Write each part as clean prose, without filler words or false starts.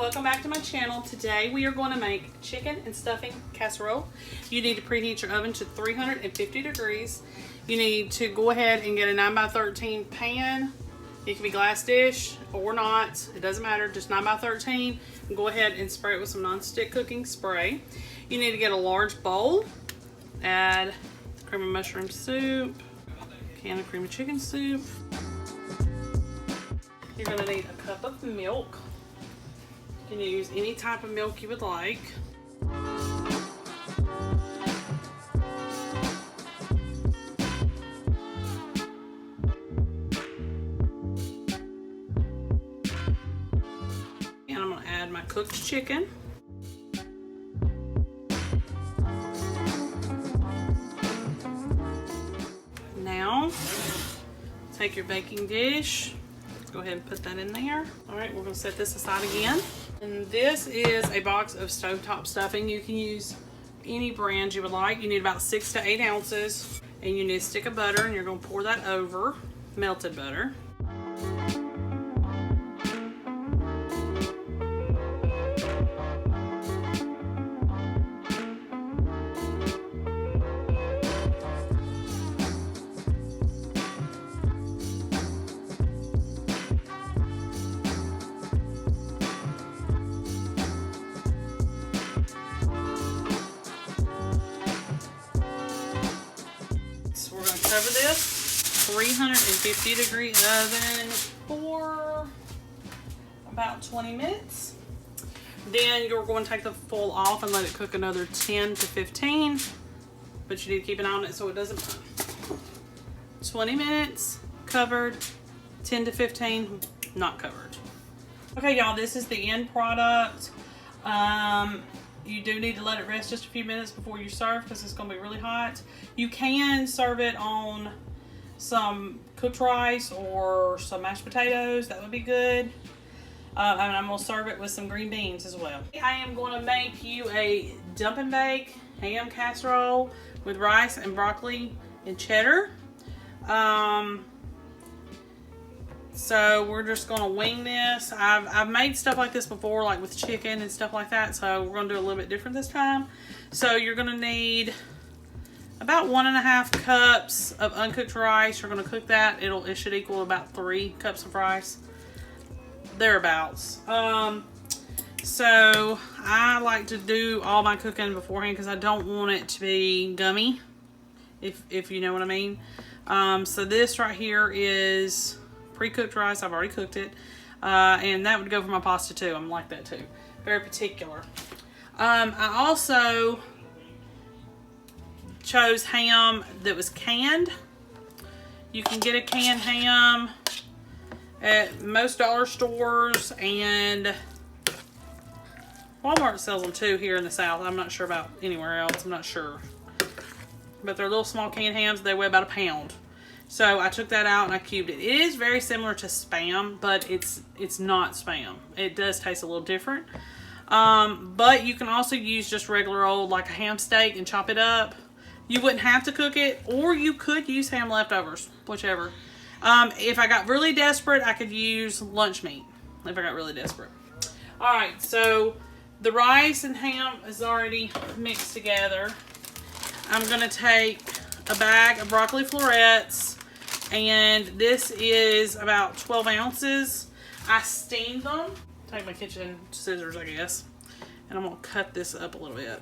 welcome back to my channel. Today we are going to make chicken and stuffing casserole. You need to preheat your oven to 350 degrees. You need to go ahead and get a 9x13 pan. It can be glass dish or not, it doesn't matter, just 9x13. And go ahead and spray it with some non-stick cooking spray. You need to get a large bowl, add cream of mushroom soup, can of cream of chicken soup. You're going to need a cup of milk. You can use any type of milk you would like. And I'm going to add my cooked chicken. Now, take your baking dish. Go ahead and put that in there. All right, we're going to set this aside again. And this is a box of stovetop stuffing. You can use any brand you would like. You need about 6 to 8 ounces. And you need a stick of butter, and you're going to pour that over, melted butter. Cover this 350 degree oven for about 20 minutes. Then you're going to take the foil off and let it cook another 10 to 15, but you need to keep an eye on it so it doesn't burn. 20 minutes covered, 10 to 15 not covered. Okay, y'all, this is the end product. You do need to let it rest just a few minutes before you serve because it's going to be really hot. You can serve it on some cooked rice or some mashed potatoes. That would be good. And I'm going to serve it with some green beans as well. I am going to make you a dump and bake ham casserole with rice and broccoli and cheddar. So we're just gonna wing this. I've made stuff like this before, like with chicken and stuff like that, so we're gonna do a little bit different this time. So you're gonna need about 1.5 cups of uncooked rice. You're gonna cook that. It should equal about 3 cups of rice, thereabouts. So I like to do all my cooking beforehand because I don't want it to be gummy, if you know what I mean. So this right here is pre-cooked rice. I've already cooked it, and that would go for my pasta too. I'm like that too, very particular. I also chose ham that was canned. You can get a canned ham at most dollar stores, and Walmart sells them too here in the South. I'm not sure about anywhere else. I'm not sure, but they're little small canned hams. They weigh about a pound. So I took that out and I cubed it. It is very similar to Spam, but it's not Spam. It does taste a little different. But you can also use just regular old, like a ham steak, and chop it up. You wouldn't have to cook it, or you could use ham leftovers, whichever. If I got really desperate, I could use lunch meat, if I got really desperate. All right, so the rice and ham is already mixed together. I'm gonna take a bag of broccoli florets, and this is about 12 ounces. I steamed them. Take my kitchen scissors, I guess, and I'm gonna cut this up a little bit.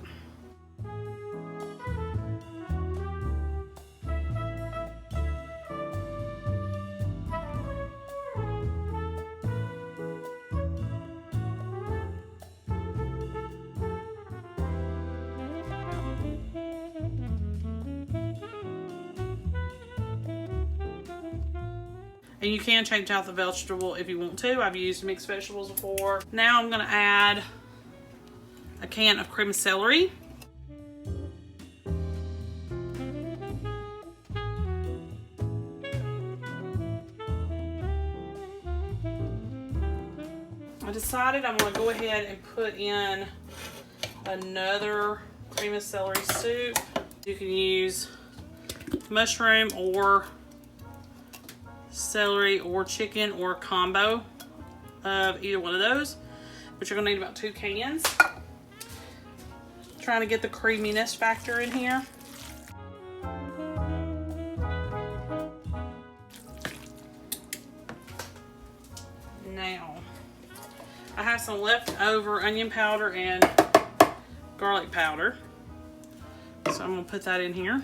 And you can change out the vegetable if you want to. I've used mixed vegetables before. Now I'm gonna add a can of cream of celery. I decided I'm gonna go ahead and put in another cream of celery soup. You can use mushroom or celery or chicken or a combo of either one of those. but you're gonna need about 2 cans. Trying to get the creaminess factor in here. Now, I have some leftover onion powder and garlic powder. So I'm gonna put that in here.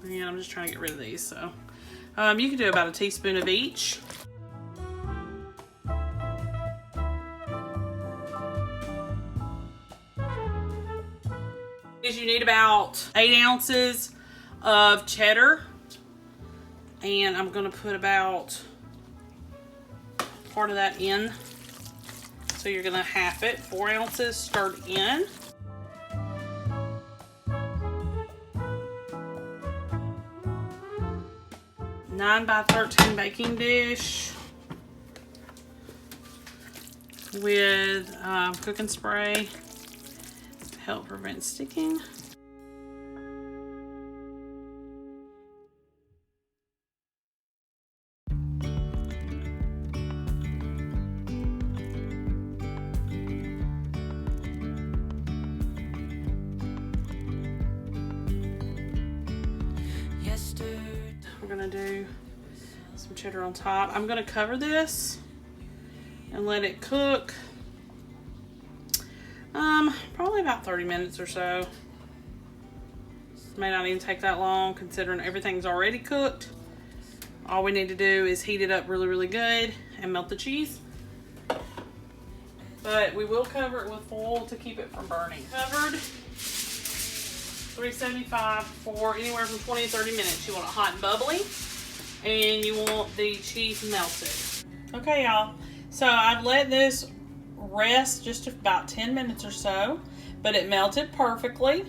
And I'm just trying to get rid of these. So you can do about a teaspoon of each. You need about 8 ounces of cheddar, and I'm gonna put about part of that in. So you're gonna half it, 4 ounces stirred in. A 9x13 baking dish with cooking spray to help prevent sticking. We're gonna do some cheddar on top. I'm gonna cover this and let it cook probably about 30 minutes or so. May not even take that long considering everything's already cooked. All we need to do is heat it up really, really good and melt the cheese. But we will cover it with foil to keep it from burning. Covered, 375 for anywhere from 20 to 30 minutes. You want it hot and bubbly, and you want the cheese melted. Okay, y'all. So I've let this rest just about 10 minutes or so, but it melted perfectly,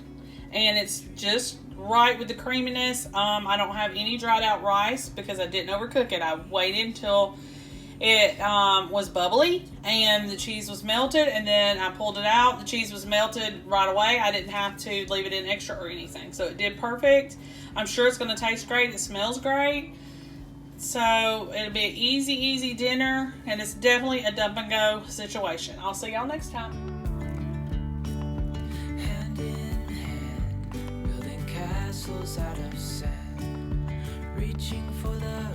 and it's just right with the creaminess. I don't have any dried out rice because I didn't overcook it. I waited until it was bubbly and the cheese was melted, and then I pulled it out. The cheese was melted right away. I didn't have to leave it in extra or anything, so it did perfect. I'm sure it's going to taste great. It smells great. So it'll be an easy dinner, and it's definitely a dump and go situation. I'll see y'all next time. Hand in hand, building castles out of sand, reaching for the